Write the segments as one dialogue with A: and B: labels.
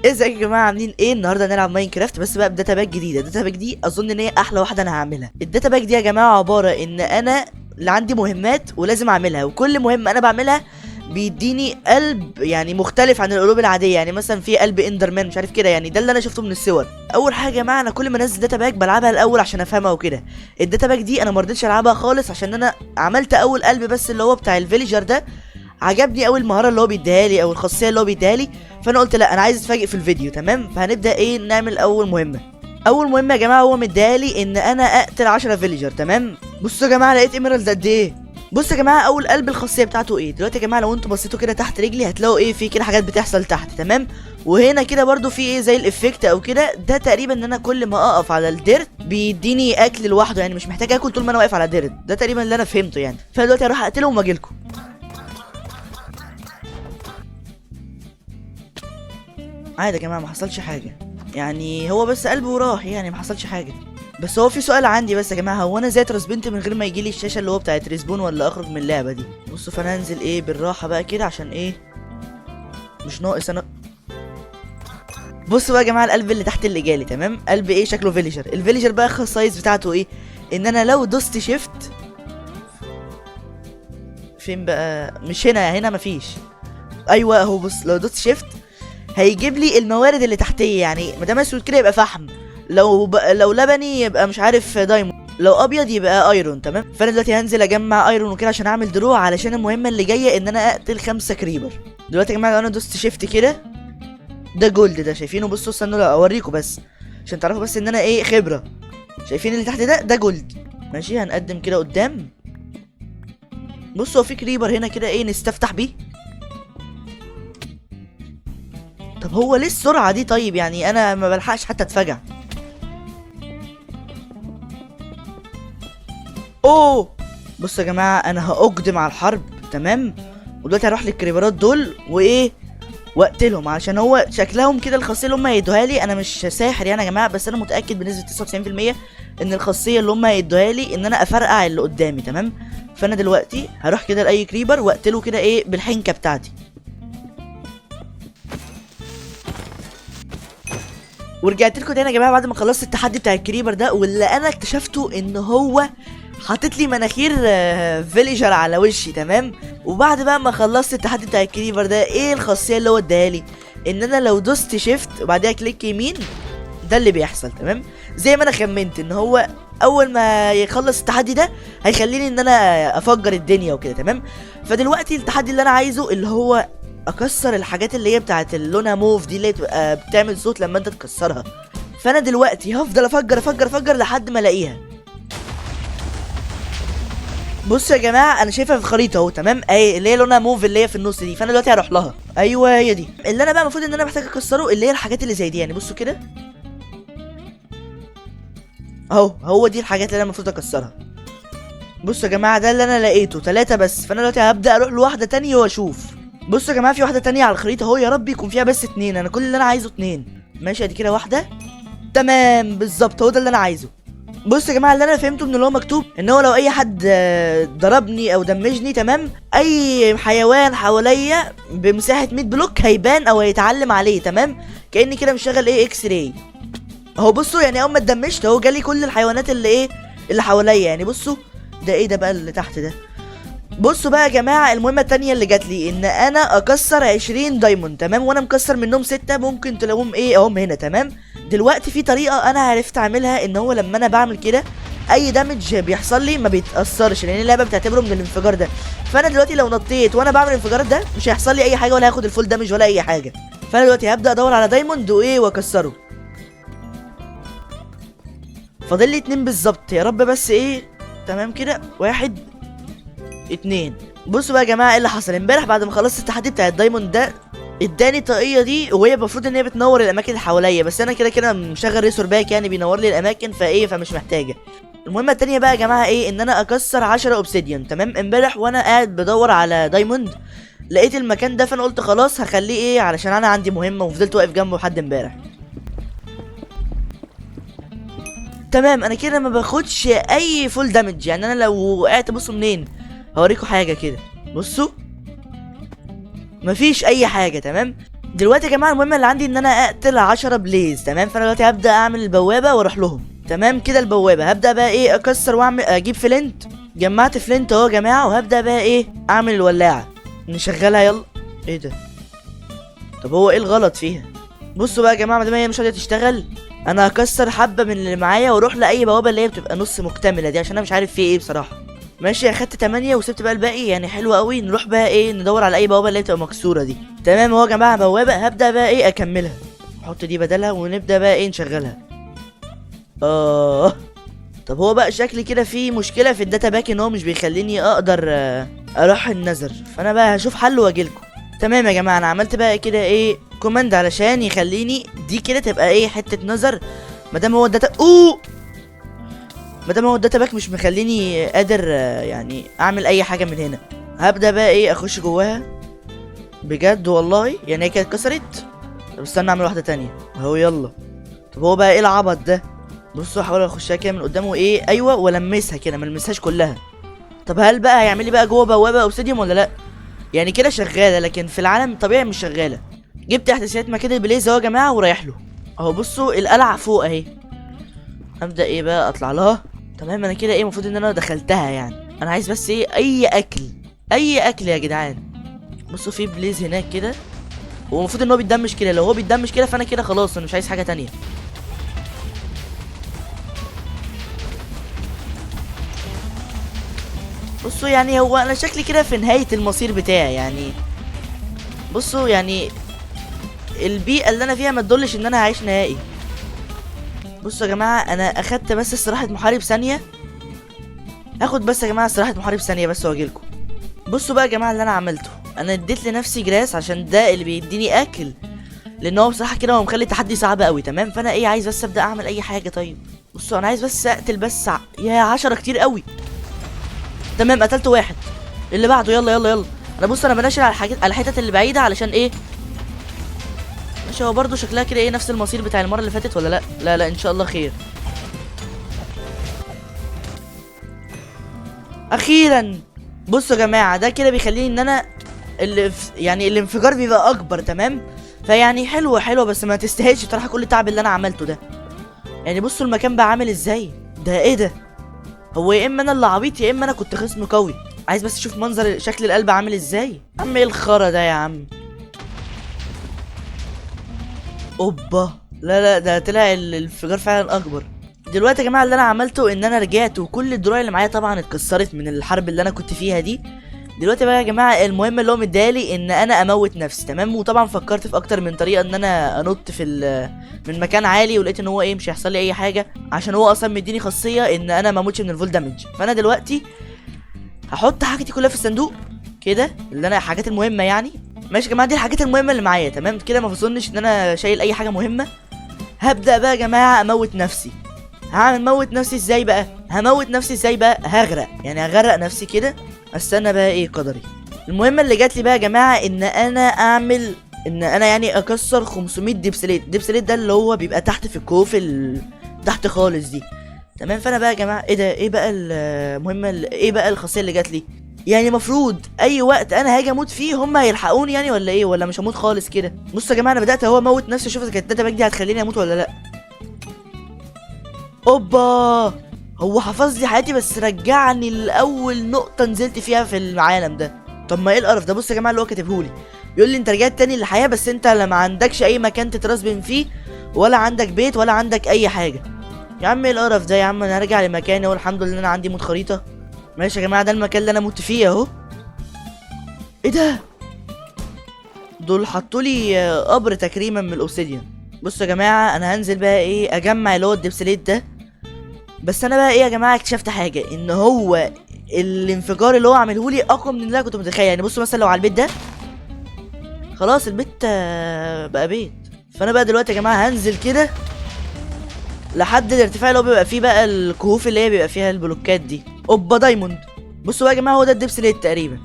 A: ازيك يا جماعه، عاملين ايه؟ النهارده هنلعب ماينكرافت بس بقى بداتا باك جديده. الداتا باك دي اظن ان هي احلى واحده انا هعملها. الداتا باك دي يا جماعه عباره ان انا اللي عندي مهمات ولازم اعملها، وكل مهمه انا بعملها بيديني قلب يعني مختلف عن القلوب العاديه. يعني مثلا في قلب اندرمان مش عارف كده، يعني ده اللي انا شفته من الصور. اول حاجه يا جماعه، انا كل ما انزل داتا باك بلعبها الاول عشان افهمها وكده. الداتا باك دي انا ما رضيتش العبها خالص عشان انا عملت اول قلب بس اللي هو بتاع الفيليجر ده. عجبني قوي المهاره اللي هو بيديها لي او الخاصيه اللي هو بيديها لي، فانا قلت لا انا عايز اتفاجئ في الفيديو. تمام، فهنبدا ايه نعمل اول مهمه. اول مهمه يا جماعه هو مديهالي ان انا اقتل 10 فيليجر. تمام، بصوا يا جماعه لقيت ايميرالد قد ايه. بصوا يا جماعه اول قلب الخاصيه بتاعته ايه دلوقتي يا جماعه. لو انتوا بصيتوا كده تحت رجلي هتلاقوا ايه، في كده حاجات بتحصل تحت. تمام، وهنا كده برضو في ايه زي الافكت او كده. ده تقريبا ان انا كل ما اقف على الديرت بيديني اكل لوحده، يعني مش محتاج اكل طول ما انا واقف على الديرت. ده تقريبا اللي انا فهمته يعني. فدلوقتي هروح اقتلهم واجي لكم. عادي يا جماعه، ما حصلش حاجه، يعني هو بس قلبه وراح، يعني ما حصلش حاجه. بس هو في سؤال عندي بس يا جماعه، هو انا ازاي اترسبنت من غير ما يجي لي الشاشه اللي هو بتاعت ريسبون ولا اخرج من اللعبه دي؟ بصوا، فانا هنزل ايه بالراحه بقى كده عشان ايه مش ناقص انا. بصوا بقى يا جماعه القلب اللي تحت اللي جالي. تمام، قلب ايه شكله فيليجر. الفيليجر بقى الخصائص بتاعته ايه؟ ان انا لو دوست شيفت، فين بقى؟ مش هنا، هنا مفيش. ايوه اهو، بص لو دوست شيفت هيجيب لي الموارد اللي تحتيه. يعني ما دام اسود كده يبقى فحم، لو لبني يبقى مش عارف دايموند، لو ابيض يبقى ايرون. تمام، فانا دلوقتي هنزل اجمع ايرون وكده عشان اعمل دروع، علشان المهمه اللي جايه ان انا اقتل 5 كريبر. دلوقتي يا جماعه لو انا دوست شيفت كده، ده جولد ده شايفينه. بصوا استنوا لا اوريكم بس عشان تعرفوا بس ان انا ايه خبره. شايفين اللي تحت ده جولد. ماشي، هنقدم كده قدام. بصوا في كريبر هنا كده ايه نستفتح بيه. طب هو ليه السرعه دي؟ طيب يعني انا ما بلحقش حتى اتفجع. اوه، بصوا يا جماعه انا هاقدم على الحرب. تمام، ودلوقتي هروح للكريبرات دول وايه واقتلهم، علشان هو شكلهم كده الخاصيه اللي هم هيدوها لي. انا مش ساحر يعني يا جماعه، بس انا متاكد بنسبه 99% ان الخاصيه اللي هم هيدوها لي ان انا افرقع اللي قدامي. تمام، فانا دلوقتي هروح كده لاي كريبر واقتله كده ايه بالحنكه بتاعتي. ورجعت لكم تاني يا جماعه بعد ما خلصت التحدي بتاع الكريبر ده، واللي انا اكتشفته ان هو حاطط لي مناخير فيليجر على وشي. تمام، وبعد بقى ما خلصت التحدي بتاع الكريبر ده، ايه الخاصيه اللي هو اداها لي؟ ان انا لو دوست شيفت وبعدها كليك يمين، ده اللي بيحصل. تمام، زي ما انا خمنت ان هو اول ما يخلص التحدي ده هيخليني ان انا افجر الدنيا وكده. تمام، فدلوقتي التحدي اللي انا عايزه اللي هو اكسر الحاجات اللي هي بتاعت اللونها موف دي، اللي بتبقى بتعمل صوت لما انت تكسرها. فانا دلوقتي هفضل افجر افجر افجر لحد ما الاقيها. بصوا يا جماعه انا شايفها في الخريطه اهو. تمام، اهي اللي هي لونها موف اللي هي في النص دي، فانا دلوقتي هروح لها. ايوه هي دي اللي انا بقى المفروض ان انا محتاج اكسره، اللي هي الحاجات اللي زي دي. يعني بصوا كده اهو، هو دي الحاجات اللي انا المفروض اكسرها. بصوا يا جماعه ده اللي انا لقيته 3 بس، فانا دلوقتي هبدا اروح لواحده تانية واشوف. بصوا يا جماعه في واحده تانية على الخريطه اهو، يا رب يكون فيها بس 2. انا كل اللي انا عايزه 2. ماشي ادي كده واحده. تمام بالظبط، هو ده اللي انا عايزه. بصوا يا جماعه اللي انا فهمته من اللي هو مكتوب ان هو لو اي حد ضربني او دمجني، تمام، اي حيوان حواليا بمساحه 100 بلوك هيبان او هيتعلم عليه. تمام، كاني كده مشغل ايه اكس راي اهو. بصوا يعني اول ما اتدمجت اهو جالي كل الحيوانات اللي ايه اللي حواليا. يعني بصوا ده ايه ده بقى اللي تحت ده. بصوا بقى يا جماعه المهمه التانية اللي جات لي ان انا اكسر 20 دايموند. تمام، وانا مكسر منهم 6، ممكن تلاقوهم ايه اهم هنا. تمام، دلوقتي في طريقه انا عرفت اعملها، ان هو لما انا بعمل كده اي دامج بيحصل لي ما بيتاثرش، لان اللعبه بتعتبره من الانفجار ده. فانا دلوقتي لو نطيت وانا بعمل الانفجار ده مش هيحصل لي اي حاجه، ولا هاخد الفول دامج ولا اي حاجه. فانا دلوقتي هبدا ادور على دايموند وايه واكسره. فاضل لي 2 بالظبط، يا رب بس ايه. تمام كده 1 2. بصوا بقى يا جماعه ايه اللي حصل امبارح بعد ما خلصت التحدي بتاع الدايموند ده. اداني الطاقيه دي، وهي المفروض ان هي بتنور الاماكن اللي حواليا، بس انا كده كده مشغل ريسور باك يعني بينور لي الاماكن، فايه فمش محتاجه. المهمه التانية بقى يا جماعه ايه ان انا اكسر 10 اوبسيديان. تمام، امبارح وانا قاعد بدور على دايموند لقيت المكان ده، فانا قلت خلاص هخليه ايه علشان انا عندي مهمه، وفضلت واقف جنبه لحد امبارح. تمام، انا كده ما باخدش اي فول دامج. يعني انا لو وقعت بصوا منين، هوريكم حاجه كده. بصوا مفيش اي حاجه. تمام، دلوقتي يا جماعه المهمه اللي عندي ان انا اقتل 10 بليز، تمام؟ فانا دلوقتي هبدا اعمل البوابه واروح لهم، تمام كده. البوابه هبدا بقى ايه اكسر واعمل اجيب فلنت. جمعت فلنت اهو يا جماعه، وهبدا بقى ايه اعمل الولاعه نشغلها. يلا. ايه ده؟ طب هو ايه الغلط فيها؟ بصوا بقى يا جماعه، ما دام هي مش راضيه تشتغل انا هكسر حبه من اللي معايا واروح لاي بوابه اللي هي بتبقى نص مكتمله دي، عشان انا مش عارف فيه ايه بصراحه. ماشي، اخدت 8 وسبت بقى الباقي، يعني حلو قوي. نروح بقى ايه ندور على اي بوابه اللي هي بتبقى مكسوره دي، تمام اهو يا جماعه بوابه. هبدا بقى ايه اكملها، احط دي بدلها ونبدا بقى ايه نشغلها. طب هو بقى شكلي كده في مشكله في الداتا باك، ان هو مش بيخليني اقدر اروح النذر، فانا بقى هشوف حل واجيلكم. تمام يا جماعه، انا عملت بقى كده ايه كوماند علشان يخليني دي كده تبقى ايه حته نظر. مادام هو الداتا مادام هو الداتا باك مش مخليني قادر يعني اعمل اي حاجه من هنا. هبدا بقى ايه اخش جواها بجد والله، يعني هي كانت اتكسرت. طب استنى اعمل واحده تانية اهو، يلا. طب هو بقى ايه العبط ده؟ بصوا احاول اخشها كده من قدامه ايه، ايوه، والمسها كده ما المسهاش كلها. طب هل بقى هيعمل لي بقى جوه بوابه اوبسيديوم ولا لا؟ يعني كده شغاله، لكن في العالم الطبيعي مش شغاله. جبت احداثيات مكان البليز اهو يا جماعه ورايح له اهو. بصوا القلعه فوق اهي، ابدا ايه بقى اطلع لها. تمام انا كده ايه المفروض ان انا دخلتها، يعني انا عايز بس ايه اي اكل، اي اكل يا جدعان. بصوا في بليز هناك كده، هو المفروض ان هو بيتدمج كده. لو هو بيتدمج كده فانا كده خلاص، انا مش عايز حاجه تانية. بصوا يعني هو انا شكلي كده في نهايه المصير بتاعي يعني. بصوا يعني البيئه اللي انا فيها ما تدلش ان انا هعيش نهائي. بصوا يا جماعه انا اخدت بس استراحه محارب ثانيه، هاخد بس يا جماعه استراحه محارب ثانيه بس واجيلكم. بصوا بقى يا جماعه اللي انا عملته، انا اديت لنفسي جراس عشان ده اللي بيديني اكل، لان هو بصراحه كده هو مخلي التحدي صعب قوي، تمام؟ فانا ايه عايز بس ابدا اعمل اي حاجه. طيب بصوا انا عايز بس اقتل بس يا 10 كتير قوي. تمام قتلت واحد، اللي بعده يلا يلا يلا. انا بص انا بنشر على الحاجات على الحتت اللي بعيده علشان ايه. ماشي هو برضه شكلها كده ايه نفس المصير بتاع المره اللي فاتت ولا لا؟ لا لا ان شاء الله خير. اخيرا. بصوا يا جماعه ده كده بيخليني ان انا يعني الانفجار بيبقى اكبر، تمام؟ فيعني حلوه حلوه، بس ما تستاهلش بصراحه كل التعب اللي انا عملته ده. يعني بصوا المكان بقى عامل ازاي، ده ايه ده؟ هو يا اما انا اللي عبيط يا اما انا كنت خصم قوي. عايز بس اشوف منظر شكل القلب عامل ازاي. يا عم ايه الخرا ده يا عم؟ اوبا، لا لا ده طلع الانفجار فعلا اكبر. دلوقتي يا جماعه اللي انا عملته ان انا رجعت وكل الدروع اللي معايا طبعا اتكسرت من الحرب اللي انا كنت فيها دي. دلوقتي بقى يا جماعه المهم اللي هو مدالي ان انا اموت نفسي، تمام؟ وطبعا فكرت في اكتر من طريقه ان انا انط من مكان عالي، ولقيت ان هو ايه مش هيحصل لي اي حاجه، عشان هو اصلا مديني خاصيه ان انا ما اموتش من الفول دامج. فانا دلوقتي هحط حاجتي كلها في الصندوق كده، اللي انا الحاجات المهمه يعني. ماشي يا جماعه دي الحاجات المهمه اللي معايا، تمام كده؟ ما اظنش ان انا شايل اي حاجه مهمه. هبدا بقى يا جماعه اموت نفسي. هموت نفسي ازاي بقى؟ هغرق، يعني هغرق نفسي كده. استنى بقى ايه قدري. المهمه اللي جات لي بقى يا جماعه ان انا يعني اكسر 500 ديبسليت. ديبسليت ده اللي هو بيبقى تحت في الكهوف تحت خالص دي، تمام؟ فانا بقى يا جماعه ايه ده؟ ايه بقى المهمه ايه بقى الخاصيه اللي جات لي؟ يعني مفروض اي وقت انا هاجي اموت فيه هم هيلحقوني يعني ولا ايه؟ ولا مش هموت خالص كده؟ بصوا يا جماعه انا بدات اهو اموت نفسي، اشوف اذا كانت الداتا باك دي هتخليني اموت ولا لا. اوبا، هو حفظ لي حياتي بس رجعني لاول نقطه نزلت فيها في العالم ده. طب ما ايه القرف ده؟ بص يا جماعه اللي هو كاتبهولي بيقول لي انت رجعت تاني للحياه، بس انت ما عندكش اي مكان تترسبن فيه، ولا عندك بيت، ولا عندك اي حاجه. يا عم ايه القرف ده يا عم؟ انا هرجع لمكاني اهو، الحمد لله انا عندي موت خريطه. ماشي يا جماعه ده المكان اللي انا مت فيه اهو. ايه ده؟ دول حطوا لي قبر تكريما من الاوبسيديان. بصوا يا جماعه انا هنزل بقى ايه اجمع اللي هو الدبسليت ده. بس انا بقى ايه يا جماعه اكتشفت حاجه، ان هو الانفجار اللي هو عامله لي اقوى من اللي انا كنت متخيل. يعني بصوا مثلا لو على البيت ده، خلاص البيت بقى بيت. فانا بقى دلوقتي يا جماعه هنزل كده لحد الارتفاع اللي هو بيبقى فيه بقى الكهوف اللي هي بيبقى فيها البلوكات دي. اوبا دايموند. بصوا بقى يا جماعه هو ده الدبسليت تقريبا.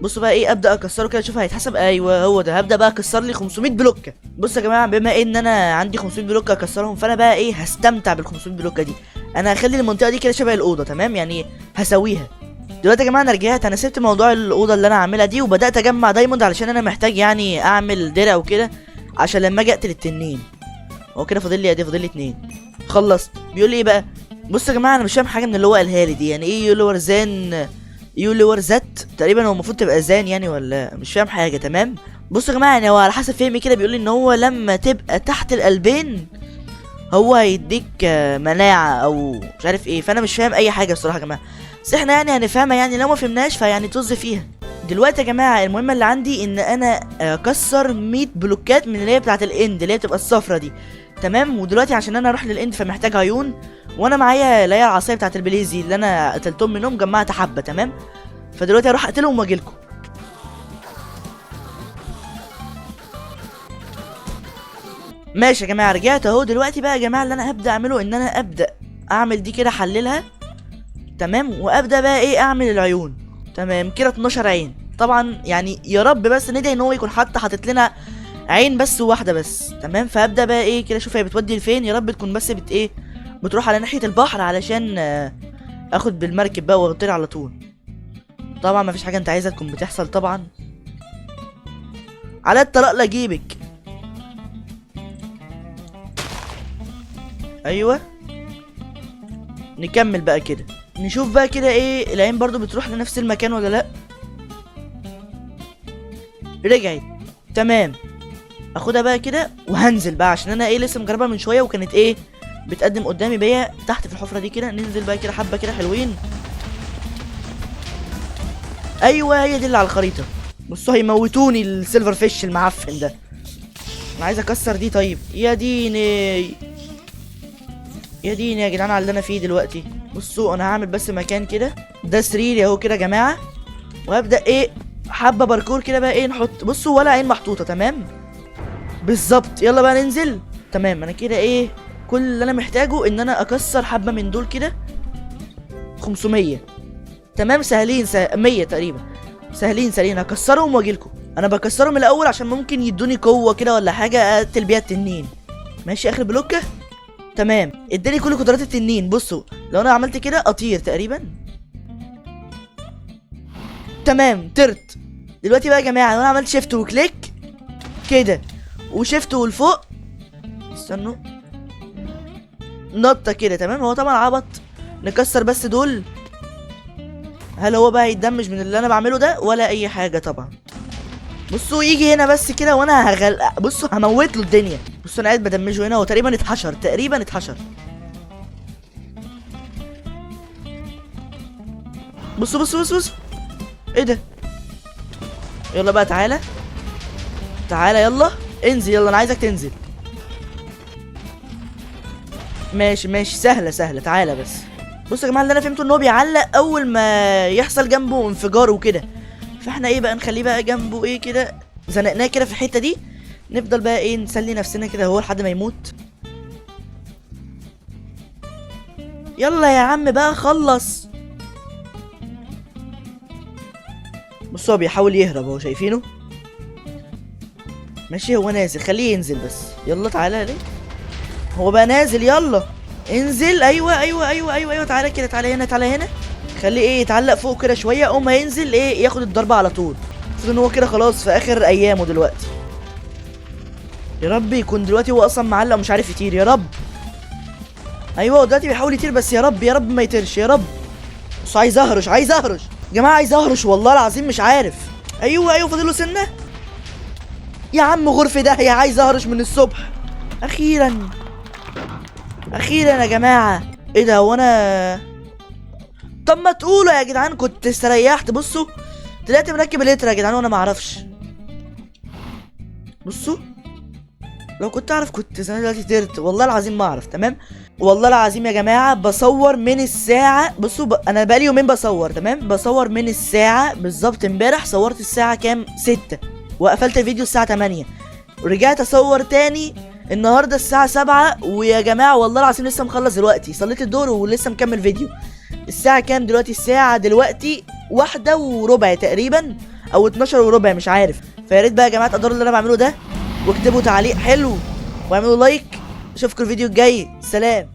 A: بصوا بقى ايه ابدا اكسره كده اشوف هيتحسب. ايوه هو ده. هبدا بقى اكسر لي 500 بلوكه. بصوا يا جماعه بما ان انا عندي 500 بلوكه اكسرهم، فانا بقى ايه هستمتع بال 500 بلوكه دي. انا هخلي المنطقه دي كده شبه الاوضه، تمام؟ يعني هسويها. دلوقتي يا جماعه انا رجعت، انا سبت موضوع الاوضه اللي انا عاملها دي وبدات اجمع دايموند علشان انا محتاج يعني اعمل درع وكده. عشان لما اجي اقتل التنين. هو كده فاضل لي فاضل لي 2. خلصت. بيقول لي ايه بقى؟ بصوا يا جماعه انا مش فاهم حاجه من اللي هو قالها لي دي. يعني ايه يولور زان يولور زات تقريبا؟ هو المفروض تبقى زان يعني ولا مش فاهم حاجه. تمام. بصوا يا جماعه يعني هو على حسب فهمي كده بيقول لي ان هو لما تبقى تحت القلبين هو هيديك مناعه او مش عارف ايه. فانا مش فاهم اي حاجه الصراحه يا جماعه، بس احنا يعني هنفهمها. يعني لو ما فهمناش فيعني طز فيها. دلوقتي يا جماعه المهمه اللي عندي ان انا اكسر 100 بلوكات من اللي هي بتاعه الاند اللي هي بتبقى الصفرة دي. تمام. ودلوقتي عشان انا اروح للاند فمحتاج عيون، وانا معايا اللي هي العصايه بتاعه البليزي اللي انا قتلتهم منهم جمعت حبه. تمام. فدلوقتي هروح اقتلهم واجيلكم. ماشي يا جماعه رجعت اهو. دلوقتي بقى يا جماعه اللي انا هبدا اعمله ان انا ابدا اعمل دي كده احللها. تمام. وابدا بقى ايه اعمل العيون. تمام كده 12 عين. طبعا يعني يا رب بس ندعي ان هو يكون حتى حاطط لنا عين بس وواحده بس. تمام. فابدا بقى ايه كده اشوف هي بتودي لفين. يا رب تكون بس ايه بتروح على ناحيه البحر علشان اخد بالمركب بقى واطير على طول. طبعا مفيش حاجه انت عايزها تكون بتحصل طبعا. على الطلاق لاجيبك. ايوه. نكمل بقى كده نشوف بقى كده ايه العين برضو بتروح لنفس المكان ولا لا. رجعت. تمام. اخدها بقى كده وهنزل بقى عشان انا ايه لسه مجربها من شويه وكانت ايه بتقدم قدامي بيا تحت في الحفره دي كده. ننزل بقى كده حبه كده حلوين. ايوه هي دي اللي على الخريطه. بصوا هيموتوني السيلفر فيش المعفن ده. انا عايز اكسر دي. طيب يا ديني يا ديني يا جدعان على اللي انا فيه دلوقتي. بصوا انا هعمل بس مكان كده ده سريري اهو كده يا جماعه. وهبدا ايه حبه باركور كده بقى ايه نحط. بصوا ولا عين محطوطه. تمام بالظبط. يلا بقى ننزل. تمام. انا كده ايه كل اللي انا محتاجه ان انا اكسر حبه من دول كده 500. تمام سهلين 100 تقريبا. سهلين هكسرهم واجيلكم. انا بكسرهم الاول عشان ممكن يدوني قوه كده ولا حاجه اقتل بيها التنين. ماشي اخر بلوكه. تمام اداني كل قدرات التنين. بصوا لو انا عملت كده اطير تقريبا. تمام طرت. دلوقتي بقى يا جماعه لو انا عملت شيفت وكليك كده وشيفت ولفوق استنوا نطه كده. تمام. هو طبعا عبط. نكسر بس دول. هل هو بقى يتدمج من اللي انا بعمله ده ولا اي حاجه؟ طبعا. بصوا يجي هنا بس كده وانا بصوا هموت له الدنيا. بصوا انا قاعد بدمجه هنا. هو تقريبا اتحشر. بصوا ايه ده؟ يلا بقى تعالى يلا انزل. يلا انا عايزك تنزل. ماشي سهله تعالى بس. بصوا يا جماعه اللي انا فهمته ان هو بيعلق اول ما يحصل جنبه انفجار وكده. فاحنا ايه بقى نخليه بقى جنبه ايه كده زنقناه كده في الحته دي. نفضل بقى ايه نسلي نفسنا كده هو لحد ما يموت. يلا يا عم بقى خلص. بصوا هو بيحاول يهرب اهو شايفينه. ماشي هو نازل خليه ينزل بس. يلا تعالى ليه هو بقى نازل. يلا انزل. ايوه تعالى كده تعالى هنا. خليه ايه يتعلق فوق كده شويه. اول ما ينزل ايه ياخد الضربه على طول. المفروض ان هو كده خلاص في اخر ايامه دلوقتي. يا رب يكون دلوقتي هو اصلا معلق ومش عارف يطير. يا رب. ايوه هو دلوقتي بيحاول يطير بس يا رب ما يطيرش يا رب. بس عايز اهرش يا جماعه عايز اهرش والله العظيم مش عارف. ايوه فاضل له سنه. يا عم غرفه داهيه عايز اهرش من الصبح. اخيرا يا جماعه. ايه ده هو انا طب ما تقولوا يا جدعان كنت استريحت. بصوا طلعت مركب الاتر يا جدعان وانا ما اعرفش. بصوا لو كنت اعرف كنت زمان دلوقتي طرت والله العظيم ما اعرف. تمام. والله العظيم يا جماعه بصور من الساعه. بصوا انا بقالي يومين بصور. تمام بصور من الساعه بالظبط. امبارح صورت الساعه كام 6 وقفلت الفيديو الساعه 8 ورجعت اصور تاني النهارده الساعه 7. ويا جماعه والله العظيم لسه مخلص دلوقتي. صليت الظهر ولسه مكمل فيديو. الساعه كام دلوقتي؟ الساعه دلوقتي 1:15 تقريبا او 12:15 مش عارف. فيا ريت بقى يا جماعه تقدروا اللي انا بعمله ده واكتبوا تعليق حلو واعملوا لايك. اشوفكم الفيديو الجاي. سلام.